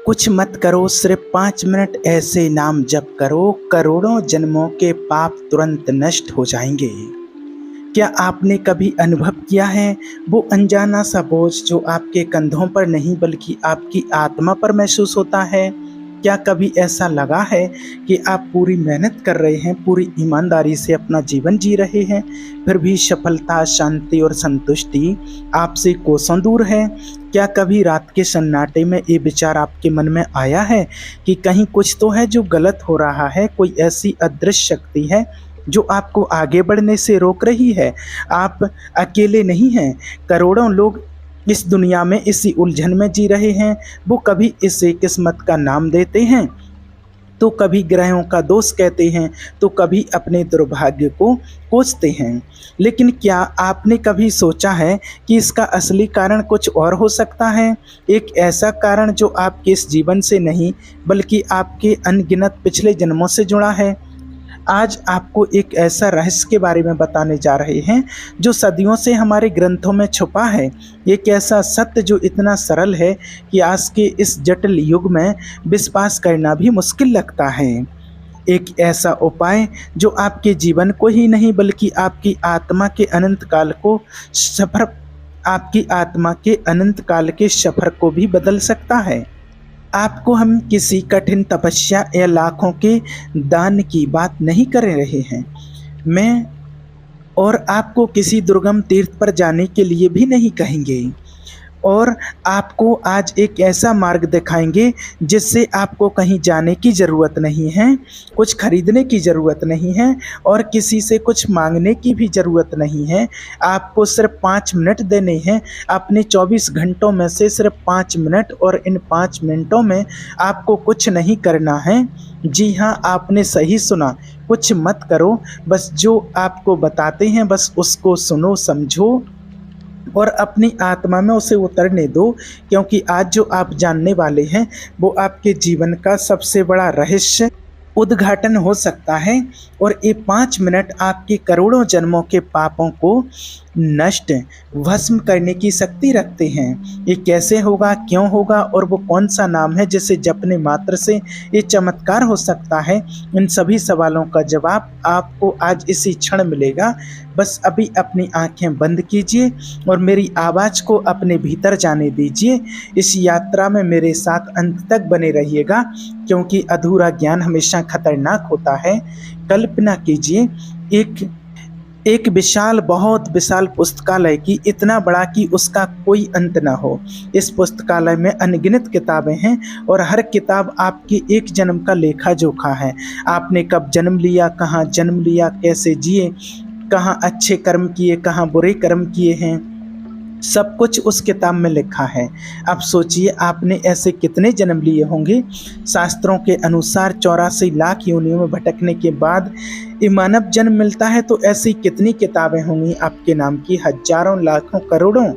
कुछ मत करो, सिर्फ 5 मिनट ऐसे नाम जप करो, करोड़ों जन्मों के पाप तुरंत नष्ट हो जाएंगे। क्या आपने कभी अनुभव किया है वो अनजाना सा बोझ जो आपके कंधों पर नहीं बल्कि आपकी आत्मा पर महसूस होता है? क्या कभी ऐसा लगा है कि आप पूरी मेहनत कर रहे हैं, पूरी ईमानदारी से अपना जीवन जी रहे हैं, फिर भी सफलता, शांति और संतुष्टि आपसे कोसों दूर है? क्या कभी रात के सन्नाटे में ये विचार आपके मन में आया है कि कहीं कुछ तो है जो गलत हो रहा है, कोई ऐसी अदृश्य शक्ति है जो आपको आगे बढ़ने से रोक रही है? आप अकेले नहीं हैं, करोड़ों लोग इस दुनिया में इसी उलझन में जी रहे हैं। वो कभी इसे किस्मत का नाम देते हैं, तो कभी ग्रहों का दोष कहते हैं, तो कभी अपने दुर्भाग्य को कोसते हैं। लेकिन क्या आपने कभी सोचा है कि इसका असली कारण कुछ और हो सकता है? एक ऐसा कारण जो आपके इस जीवन से नहीं बल्कि आपके अनगिनत पिछले जन्मों से जुड़ा है। आज आपको एक ऐसा रहस्य के बारे में बताने जा रहे हैं जो सदियों से हमारे ग्रंथों में छुपा है। एक ऐसा सत्य जो इतना सरल है कि आज के इस जटिल युग में विश्वास करना भी मुश्किल लगता है। एक ऐसा उपाय जो आपके जीवन को ही नहीं बल्कि आपकी आत्मा के अनंत काल के सफर को भी बदल सकता है। आपको हम किसी कठिन तपस्या या लाखों के दान की बात नहीं कर रहे हैं। मैं और आपको किसी दुर्गम तीर्थ पर जाने के लिए भी नहीं कहेंगे, और आपको आज एक ऐसा मार्ग दिखाएंगे जिससे आपको कहीं जाने की ज़रूरत नहीं है, कुछ खरीदने की ज़रूरत नहीं है और किसी से कुछ मांगने की भी ज़रूरत नहीं है। आपको सिर्फ 5 मिनट देने हैं, अपने 24 घंटों में से सिर्फ 5 मिनट, और इन 5 मिनटों में आपको कुछ नहीं करना है। जी हाँ, आपने सही सुना, कुछ मत करो, बस जो आपको बताते हैं बस उसको सुनो, समझो और अपनी आत्मा में उसे उतरने दो, क्योंकि आज जो आप जानने वाले हैं वो आपके जीवन का सबसे बड़ा रहस्य उद्घाटन हो सकता है। और ये 5 मिनट आपके करोड़ों जन्मों के पापों को नष्ट, भस्म करने की शक्ति रखते हैं। ये कैसे होगा, क्यों होगा और वो कौन सा नाम है जिसे जपने मात्र से ये चमत्कार हो सकता है, इन सभी सवालों का जवाब आपको आज इसी क्षण मिलेगा। बस अभी अपनी आंखें बंद कीजिए और मेरी आवाज़ को अपने भीतर जाने दीजिए। इस यात्रा में मेरे साथ अंत तक बने रहिएगा, क्योंकि अधूरा ज्ञान हमेशा खतरनाक होता है। कल्पना कीजिए एक विशाल, बहुत विशाल पुस्तकालय की, इतना बड़ा कि उसका कोई अंत ना हो। इस पुस्तकालय में अनगिनत किताबें हैं और हर किताब आपके एक जन्म का लेखा जोखा है। आपने कब जन्म लिया, कहाँ जन्म लिया, कैसे जिए, कहाँ अच्छे कर्म किए, कहाँ बुरे कर्म किए हैं, सब कुछ उस किताब में लिखा है। अब सोचिए आपने ऐसे कितने जन्म लिए होंगे। शास्त्रों के अनुसार 84 लाख योनियों में भटकने के बाद ये मानव जन्म मिलता है, तो ऐसी कितनी किताबें होंगी आपके नाम की, हजारों, लाखों, करोड़ों।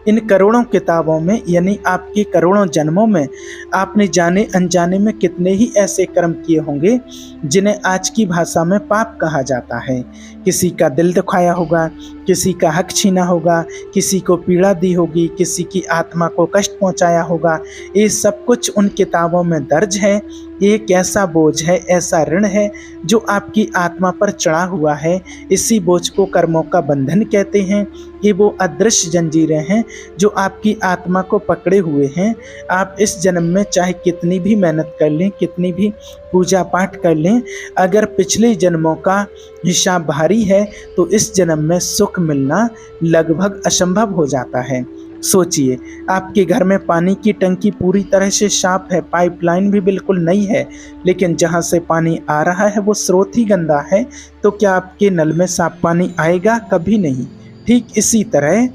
इन करोड़ों किताबों में यानी आपके करोड़ों जन्मों में आपने जाने अनजाने में कितने ही ऐसे कर्म किए होंगे जिन्हें आज की भाषा में पाप कहा जाता है। किसी का दिल दुखाया होगा, किसी का हक छीना होगा, किसी को पीड़ा दी होगी, किसी की आत्मा को कष्ट पहुंचाया होगा। ये सब कुछ उन किताबों में दर्ज है। एक ऐसा बोझ है, ऐसा ऋण है जो आपकी आत्मा पर चढ़ा हुआ है। इसी बोझ को कर्मों का बंधन कहते हैं। ये वो अदृश्य जंजीरें हैं जो आपकी आत्मा को पकड़े हुए हैं। आप इस जन्म में चाहे कितनी भी मेहनत कर लें, कितनी भी पूजा पाठ कर लें, अगर पिछले जन्मों का हिसाब भारी है तो इस जन्म में सुख मिलना लगभग असंभव हो जाता है। सोचिए, आपके घर में पानी की टंकी पूरी तरह से साफ है, पाइपलाइन भी बिल्कुल नई है, लेकिन जहाँ से पानी आ रहा है वो स्रोत ही गंदा है, तो क्या आपके नल में साफ पानी आएगा? कभी नहीं। ठीक इसी तरह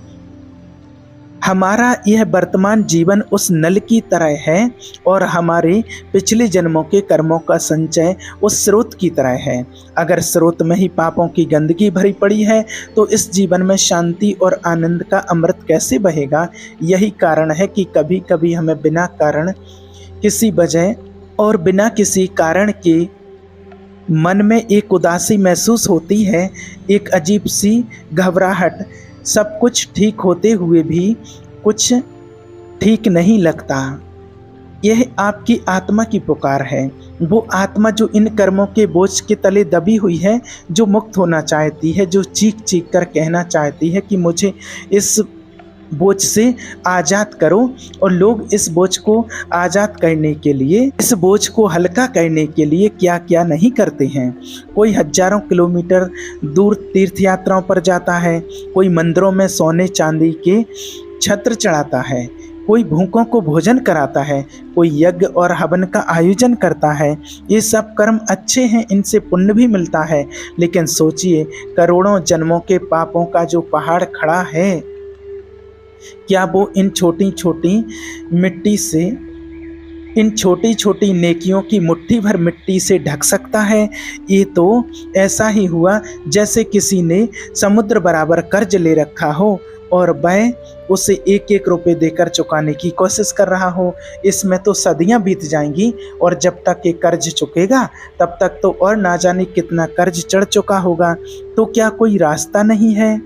हमारा यह वर्तमान जीवन उस नल की तरह है और हमारे पिछले जन्मों के कर्मों का संचय उस स्रोत की तरह है। अगर स्रोत में ही पापों की गंदगी भरी पड़ी है तो इस जीवन में शांति और आनंद का अमृत कैसे बहेगा? यही कारण है कि कभी कभी हमें बिना कारण, किसी वजह और बिना किसी कारण के मन में एक उदासी महसूस होती है, एक अजीब सी घबराहट। सब कुछ ठीक होते हुए भी कुछ ठीक नहीं लगता। यह आपकी आत्मा की पुकार है, वो आत्मा जो इन कर्मों के बोझ के तले दबी हुई है, जो मुक्त होना चाहती है, जो चीख चीख कर कहना चाहती है कि मुझे इस बोझ से आज़ाद करो। और लोग इस बोझ को आज़ाद करने के लिए, इस बोझ को हल्का करने के लिए क्या क्या नहीं करते हैं। कोई हजारों किलोमीटर दूर तीर्थ यात्राओं पर जाता है, कोई मंदिरों में सोने चांदी के छत्र चढ़ाता है, कोई भूखों को भोजन कराता है, कोई यज्ञ और हवन का आयोजन करता है। ये सब कर्म अच्छे हैं, इनसे पुण्य भी मिलता है, लेकिन सोचिए करोड़ों जन्मों के पापों का जो पहाड़ खड़ा है, क्या वो इन छोटी छोटी मिट्टी से, इन छोटी छोटी नेकियों की मुट्ठी भर मिट्टी से ढक सकता है? ये तो ऐसा ही हुआ जैसे किसी ने समुद्र बराबर कर्ज ले रखा हो और वह उसे एक एक रुपए देकर चुकाने की कोशिश कर रहा हो। इसमें तो सदियां बीत जाएंगी और जब तक ये कर्ज चुकेगा तब तक तो और ना जाने कितना कर्ज चढ़ चुका होगा। तो क्या कोई रास्ता नहीं है?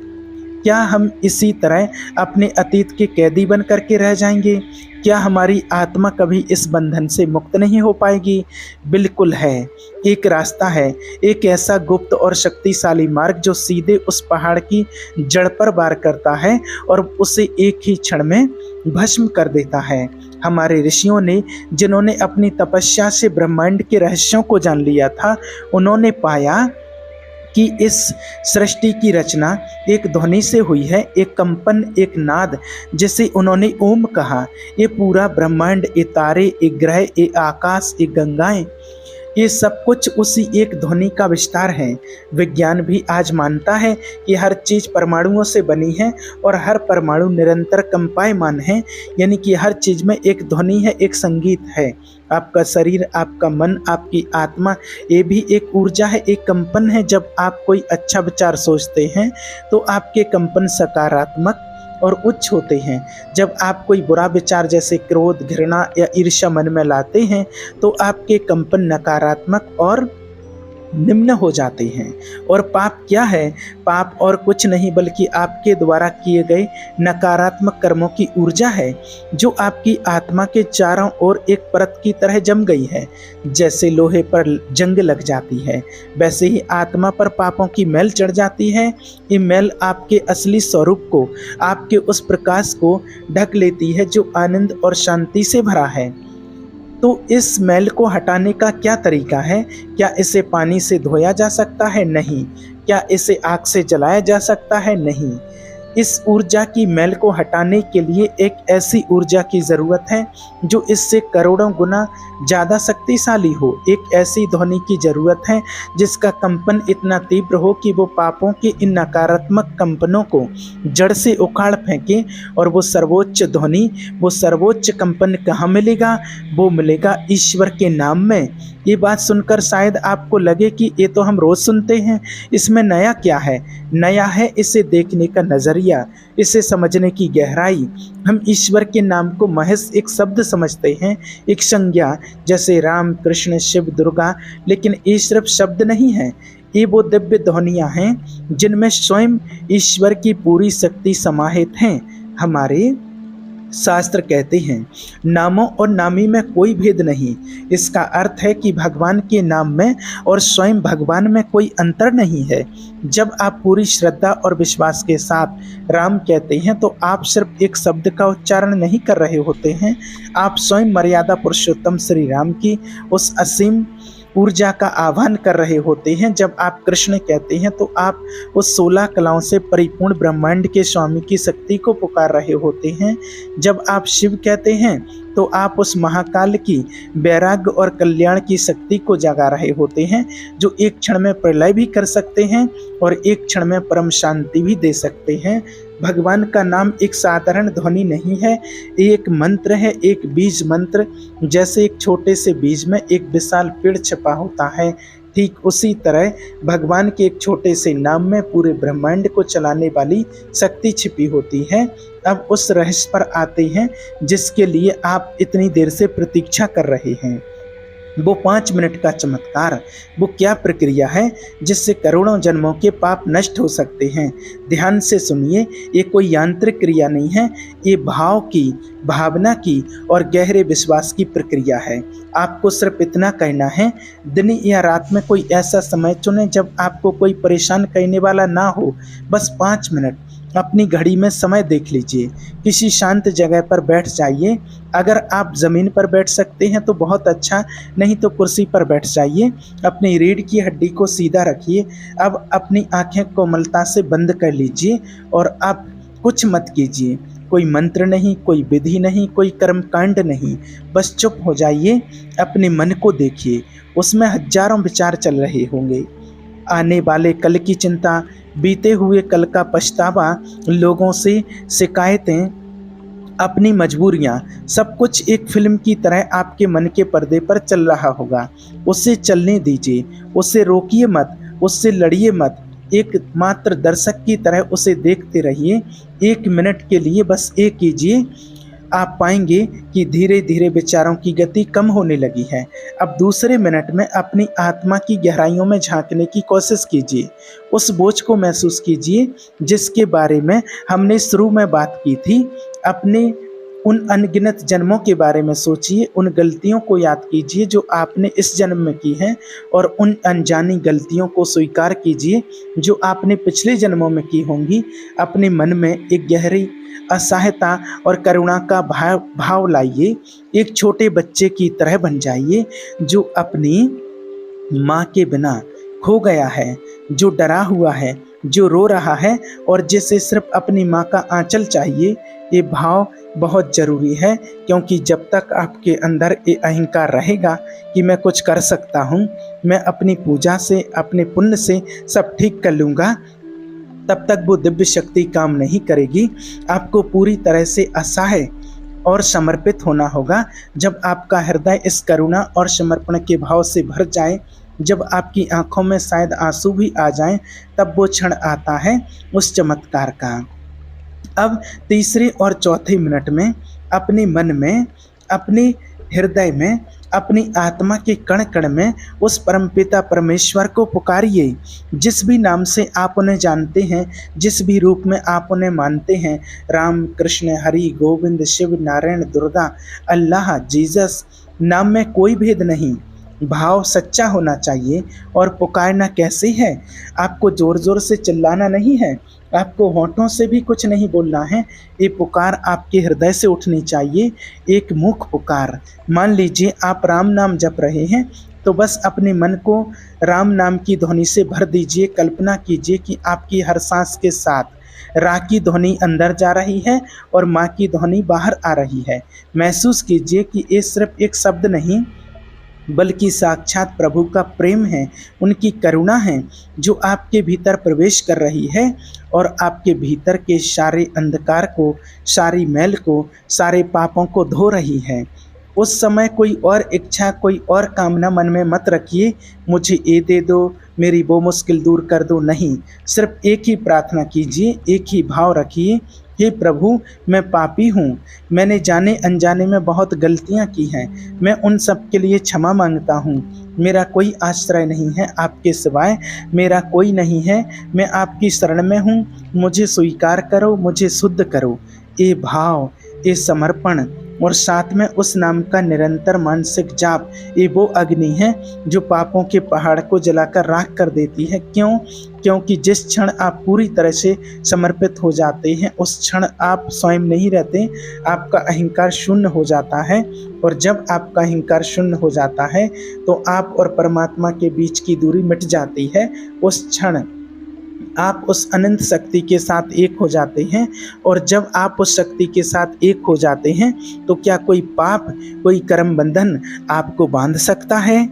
क्या हम इसी तरह अपने अतीत के कैदी बन करके रह जाएंगे? क्या हमारी आत्मा कभी इस बंधन से मुक्त नहीं हो पाएगी? बिल्कुल है, एक रास्ता है, एक ऐसा गुप्त और शक्तिशाली मार्ग जो सीधे उस पहाड़ की जड़ पर वार करता है और उसे एक ही क्षण में भस्म कर देता है। हमारे ऋषियों ने, जिन्होंने अपनी तपस्या से ब्रह्मांड के रहस्यों को जान लिया था, उन्होंने पाया कि इस सृष्टि की रचना एक ध्वनि से हुई है, एक कंपन, एक नाद, जिसे उन्होंने ओम कहा। ये पूरा ब्रह्मांड, ये तारे, ये ग्रह, ये आकाश, ये गंगाएं, ये सब कुछ उसी एक ध्वनि का विस्तार है। विज्ञान भी आज मानता है कि हर चीज़ परमाणुओं से बनी है और हर परमाणु निरंतर कंपायमान है, यानी कि हर चीज़ में एक ध्वनि है, एक संगीत है। आपका शरीर, आपका मन, आपकी आत्मा, ये भी एक ऊर्जा है, एक कंपन है। जब आप कोई अच्छा विचार सोचते हैं तो आपके कंपन सकारात्मक और उच्च होते हैं। जब आप कोई बुरा विचार जैसे क्रोध, घृणा या ईर्ष्या मन में लाते हैं तो आपके कंपन नकारात्मक और निम्न हो जाते हैं। और पाप क्या है? पाप और कुछ नहीं बल्कि आपके द्वारा किए गए नकारात्मक कर्मों की ऊर्जा है, जो आपकी आत्मा के चारों ओर एक परत की तरह जम गई है। जैसे लोहे पर जंग लग जाती है, वैसे ही आत्मा पर पापों की मैल चढ़ जाती है। ये मैल आपके असली स्वरूप को, आपके उस प्रकाश को ढक लेती है जो आनंद और शांति से भरा है। तो इस मैल को हटाने का क्या तरीका है? क्या इसे पानी से धोया जा सकता है? नहीं। क्या इसे आग से जलाया जा सकता है? नहीं। इस ऊर्जा की मैल को हटाने के लिए एक ऐसी ऊर्जा की ज़रूरत है जो इससे करोड़ों गुना ज़्यादा शक्तिशाली हो। एक ऐसी ध्वनि की ज़रूरत है जिसका कंपन इतना तीव्र हो कि वो पापों के इन नकारात्मक कंपनों को जड़ से उखाड़ फेंके। और वो सर्वोच्च ध्वनि, वो सर्वोच्च कंपन कहाँ मिलेगा? वो मिलेगा ईश्वर के नाम में। ये बात सुनकर शायद आपको लगे कि ये तो हम रोज़ सुनते हैं, इसमें नया क्या है? नया है इसे देखने का नज़रिया, इसे समझने की गहराई। हम ईश्वर के नाम को महज एक शब्द समझते हैं, एक संज्ञा, जैसे राम, कृष्ण, शिव, दुर्गा, लेकिन ये सिर्फ शब्द नहीं है। ये वो दिव्य ध्वनियाँ हैं जिनमें स्वयं ईश्वर की पूरी शक्ति समाहित हैं। हमारे शास्त्र कहते हैं नामों और नामी में कोई भेद नहीं। इसका अर्थ है कि भगवान के नाम में और स्वयं भगवान में कोई अंतर नहीं है। जब आप पूरी श्रद्धा और विश्वास के साथ राम कहते हैं तो आप सिर्फ एक शब्द का उच्चारण नहीं कर रहे होते हैं, आप स्वयं मर्यादा पुरुषोत्तम श्री राम की उस असीम ऊर्जा का आह्वान कर रहे होते हैं। जब आप कृष्ण कहते हैं तो आप उस 16 कलाओं से परिपूर्ण ब्रह्मांड के स्वामी की शक्ति को पुकार रहे होते हैं। जब आप शिव कहते हैं तो आप उस महाकाल की वैराग्य और कल्याण की शक्ति को जगा रहे होते हैं, जो एक क्षण में प्रलय भी कर सकते हैं और एक क्षण में परम शांति भी दे सकते हैं। भगवान का नाम एक साधारण ध्वनि नहीं है, एक मंत्र है, एक बीज मंत्र। जैसे एक छोटे से बीज में एक विशाल पेड़ छिपा होता है, ठीक उसी तरह भगवान के एक छोटे से नाम में पूरे ब्रह्मांड को चलाने वाली शक्ति छिपी होती है। अब उस रहस्य पर आते हैं जिसके लिए आप इतनी देर से प्रतीक्षा कर रहे हैं। वो 5 मिनट का चमत्कार, वो क्या प्रक्रिया है जिससे करोड़ों जन्मों के पाप नष्ट हो सकते हैं। ध्यान से सुनिए, ये कोई यांत्रिक क्रिया नहीं है, ये भाव की, भावना की और गहरे विश्वास की प्रक्रिया है। आपको सिर्फ इतना करना है, दिन या रात में कोई ऐसा समय चुनें जब आपको कोई परेशान करने वाला ना हो। बस 5 मिनट अपनी घड़ी में समय देख लीजिए। किसी शांत जगह पर बैठ जाइए। अगर आप ज़मीन पर बैठ सकते हैं तो बहुत अच्छा, नहीं तो कुर्सी पर बैठ जाइए। अपनी रीढ़ की हड्डी को सीधा रखिए। अब अपनी आंखें कोमलता से बंद कर लीजिए और अब कुछ मत कीजिए। कोई मंत्र नहीं, कोई विधि नहीं, कोई कर्मकांड नहीं। बस चुप हो जाइए, अपने मन को देखिए। उसमें हजारों विचार चल रहे होंगे। आने वाले कल की चिंता, बीते हुए कल का पछतावा, लोगों से शिकायतें, अपनी मजबूरियां, सब कुछ एक फिल्म की तरह आपके मन के पर्दे पर चल रहा होगा। उसे चलने दीजिए, उसे रोकिए मत, उससे लड़िए मत। एक मात्र दर्शक की तरह उसे देखते रहिए। 1 मिनट के लिए बस ये कीजिए। आप पाएंगे कि धीरे धीरे विचारों की गति कम होने लगी है। अब दूसरे मिनट में अपनी आत्मा की गहराइयों में झांकने की कोशिश कीजिए। उस बोझ को महसूस कीजिए जिसके बारे में हमने शुरू में बात की थी। अपने उन अनगिनत जन्मों के बारे में सोचिए। उन गलतियों को याद कीजिए जो आपने इस जन्म में की हैं और उन अनजानी गलतियों को स्वीकार कीजिए जो आपने पिछले जन्मों में की होंगी। अपने मन में एक गहरी असहायता और करुणा का भाव लाइए। एक छोटे बच्चे की तरह बन जाइए जो अपनी माँ के बिना खो गया है, जो डरा हुआ है, जो रो रहा है और जिसे सिर्फ अपनी माँ का आंचल चाहिए। ये भाव बहुत ज़रूरी है, क्योंकि जब तक आपके अंदर ये अहंकार रहेगा कि मैं कुछ कर सकता हूँ, मैं अपनी पूजा से, अपने पुण्य से सब ठीक कर लूँगा, तब तक वो दिव्य शक्ति काम नहीं करेगी। आपको पूरी तरह से असहाय और समर्पित होना होगा। जब आपका हृदय इस करुणा और समर्पण के भाव से भर जाए, जब आपकी आंखों में शायद आंसू भी आ जाएं, तब वो क्षण आता है उस चमत्कार का। अब तीसरे और चौथे मिनट में अपने मन में, अपने हृदय में, अपनी आत्मा के कण कण में उस परमपिता परमेश्वर को पुकारिए। जिस भी नाम से आप उन्हें जानते हैं, जिस भी रूप में आप उन्हें मानते हैं, राम, कृष्ण, हरि, गोविंद, शिव, नारायण, दुर्गा, अल्लाह, जीसस, नाम में कोई भेद नहीं। भाव सच्चा होना चाहिए। और पुकारना कैसे है? आपको ज़ोर ज़ोर से चिल्लाना नहीं है, आपको होठों से भी कुछ नहीं बोलना है। ये पुकार आपके हृदय से उठनी चाहिए, एक मुख पुकार। मान लीजिए आप राम नाम जप रहे हैं, तो बस अपने मन को राम नाम की ध्वनि से भर दीजिए। कल्पना कीजिए कि आपकी हर सांस के साथ रा की ध्वनि अंदर जा रही है और माँ की ध्वनि बाहर आ रही है। महसूस कीजिए कि ये सिर्फ एक शब्द नहीं, बल्कि साक्षात प्रभु का प्रेम है, उनकी करुणा है जो आपके भीतर प्रवेश कर रही है और आपके भीतर के सारे अंधकार को, सारी मैल को, सारे पापों को धो रही है। उस समय कोई और इच्छा, कोई और कामना मन में मत रखिए, मुझे ये दे दो, मेरी वो मुश्किल दूर कर दो। नहीं, सिर्फ एक ही प्रार्थना कीजिए, एक ही भाव रखिए। हे प्रभु, मैं पापी हूँ, मैंने जाने अनजाने में बहुत गलतियाँ की हैं, मैं उन सब के लिए क्षमा मांगता हूँ। मेरा कोई आश्रय नहीं है आपके सिवाय, मेरा कोई नहीं है, मैं आपकी शरण में हूँ, मुझे स्वीकार करो, मुझे शुद्ध करो। ये भाव, ये समर्पण और साथ में उस नाम का निरंतर मानसिक जाप, ये वो अग्नि है जो पापों के पहाड़ को जलाकर राख कर देती है। क्यों? क्योंकि जिस क्षण आप पूरी तरह से समर्पित हो जाते हैं, उस क्षण आप स्वयं नहीं रहते, आपका अहंकार शून्य हो जाता है। और जब आपका अहंकार शून्य हो जाता है तो आप और परमात्मा के बीच की दूरी मिट जाती है। उस क्षण आप उस अनंत शक्ति के साथ एक हो जाते हैं। और जब आप उस शक्ति के साथ एक हो जाते हैं तो क्या कोई पाप, कोई कर्म बंधन आपको बांध सकता है?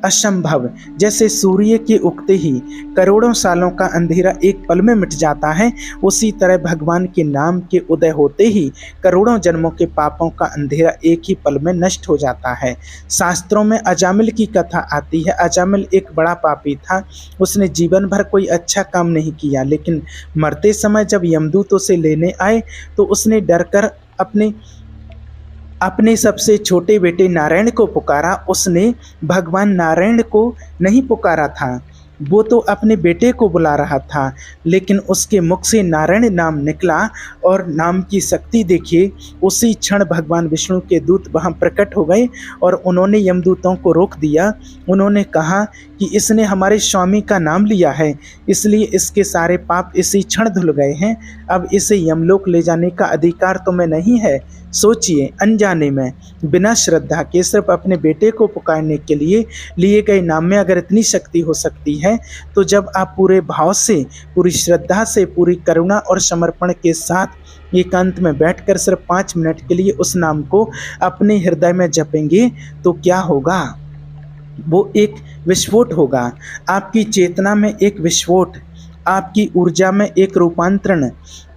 असंभव। जैसे सूर्य के उगते ही करोड़ों सालों का अंधेरा एक पल में मिट जाता है, उसी तरह भगवान के नाम के उदय होते ही करोड़ों जन्मों के पापों का अंधेरा एक ही पल में नष्ट हो जाता है। शास्त्रों में अजामिल की कथा आती है। अजामिल एक बड़ा पापी था, उसने जीवन भर कोई अच्छा काम नहीं किया, लेकिन मरते समय जब यमदूत उसे लेने आए तो उसने डरकर अपने अपने सबसे छोटे बेटे नारायण को पुकारा, उसने भगवान नारायण को नहीं पुकारा था। वो तो अपने बेटे को बुला रहा था, लेकिन उसके मुख से नारायण नाम निकला और नाम की शक्ति देखिए, उसी क्षण भगवान विष्णु के दूत वहाँ प्रकट हो गए और उन्होंने यमदूतों को रोक दिया। उन्होंने कहा कि इसने हमारे स्वामी का नाम लिया है, इसलिए इसके सारे पाप इसी क्षण धुल गए हैं। अब इसे यमलोक ले जाने का अधिकार तुम्हें नहीं है। सोचिए, अनजाने में बिना श्रद्धा के सिर्फ अपने बेटे को पुकारने के लिए गए नाम में अगर इतनी शक्ति हो सकती है, तो जब आप पूरे भाव से, पूरी श्रद्धा से, पूरी करुणा और समर्पण के साथ एकांत में बैठकर सिर्फ 5 मिनट के लिए उस नाम को अपने हृदय में जपेंगे, तो क्या होगा? वो एक विस्फोट होगा। आपकी चेतना में एक विस्फोट, आपकी ऊर्जा में एक रूपांतरण।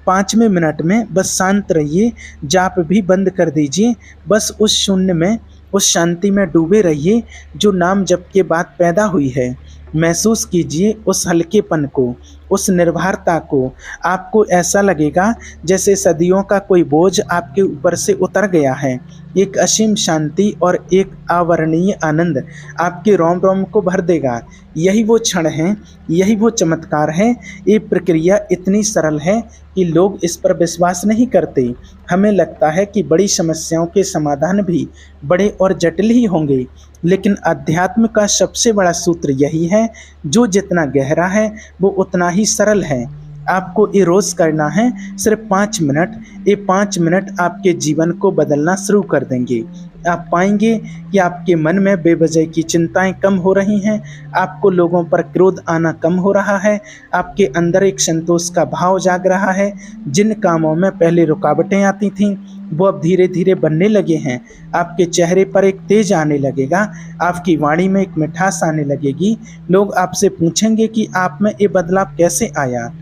5वें मिनट में बस शांत रहिए, जाप भी बंद कर दीजिए, बस उस शून्य में, उस शांति में डूबे रहिए जो नाम जप के बाद पैदा हुई है। महसूस कीजिए उस हल्केपन को, उस निर्भरता को। आपको ऐसा लगेगा जैसे सदियों का कोई बोझ आपके ऊपर से उतर गया है। एक असीम शांति और एक अवर्णनीय आनंद आपके रोम रोम को भर देगा। यही वो क्षण है, यही वो चमत्कार है। ये प्रक्रिया इतनी सरल है कि लोग इस पर विश्वास नहीं करते। हमें लगता है कि बड़ी समस्याओं के समाधान भी बड़े और जटिल ही होंगे, लेकिन अध्यात्म का सबसे बड़ा सूत्र यही है, जो जितना गहरा है वो उतना ही सरल है। आपको ये रोज़ करना है, सिर्फ 5 मिनट। ये 5 मिनट आपके जीवन को बदलना शुरू कर देंगे। आप पाएंगे कि आपके मन में बेवजह की चिंताएं कम हो रही हैं, आपको लोगों पर क्रोध आना कम हो रहा है, आपके अंदर एक संतोष का भाव जाग रहा है। जिन कामों में पहले रुकावटें आती थीं, वो अब धीरे धीरे बनने लगे हैं। आपके चेहरे पर एक तेज आने लगेगा, आपकी वाणी में एक मिठास आने लगेगी। लोग आपसे पूछेंगे कि आप में ये बदलाव कैसे आया,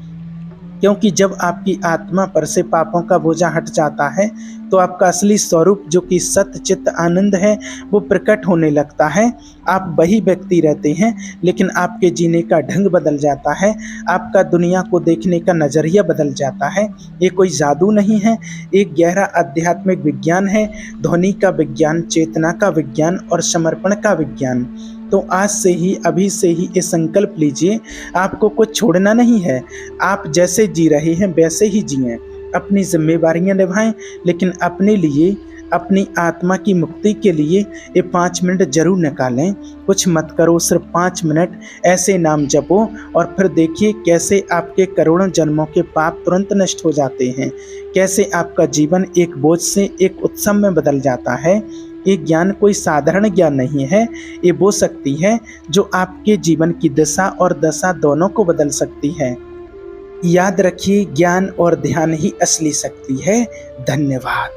क्योंकि जब आपकी आत्मा पर से पापों का बोझा हट जाता है, तो आपका असली स्वरूप, जो कि सत्य चित्त आनंद है, वो प्रकट होने लगता है। आप वही व्यक्ति रहते हैं, लेकिन आपके जीने का ढंग बदल जाता है, आपका दुनिया को देखने का नज़रिया बदल जाता है। ये कोई जादू नहीं है, एक गहरा आध्यात्मिक विज्ञान है, ध्वनि का विज्ञान, चेतना का विज्ञान और समर्पण का विज्ञान। तो आज से ही, अभी से ही ये संकल्प लीजिए, आपको कुछ छोड़ना नहीं है। आप जैसे जी रहे हैं वैसे ही जिएं, अपनी जिम्मेवारियां निभाएं, लेकिन अपने लिए, अपनी आत्मा की मुक्ति के लिए ये 5 मिनट जरूर निकालें। कुछ मत करो, सिर्फ 5 मिनट ऐसे नाम जपो और फिर देखिए कैसे आपके करोड़ों जन्मों के पाप तुरंत नष्ट हो जाते हैं, कैसे आपका जीवन एक बोझ से एक उत्सव में बदल जाता है। ये ज्ञान कोई साधारण ज्ञान नहीं है, ये वो शक्ति है जो आपके जीवन की दिशा और दशा दोनों को बदल सकती है। याद रखिए, ज्ञान और ध्यान ही असली शक्ति है। धन्यवाद।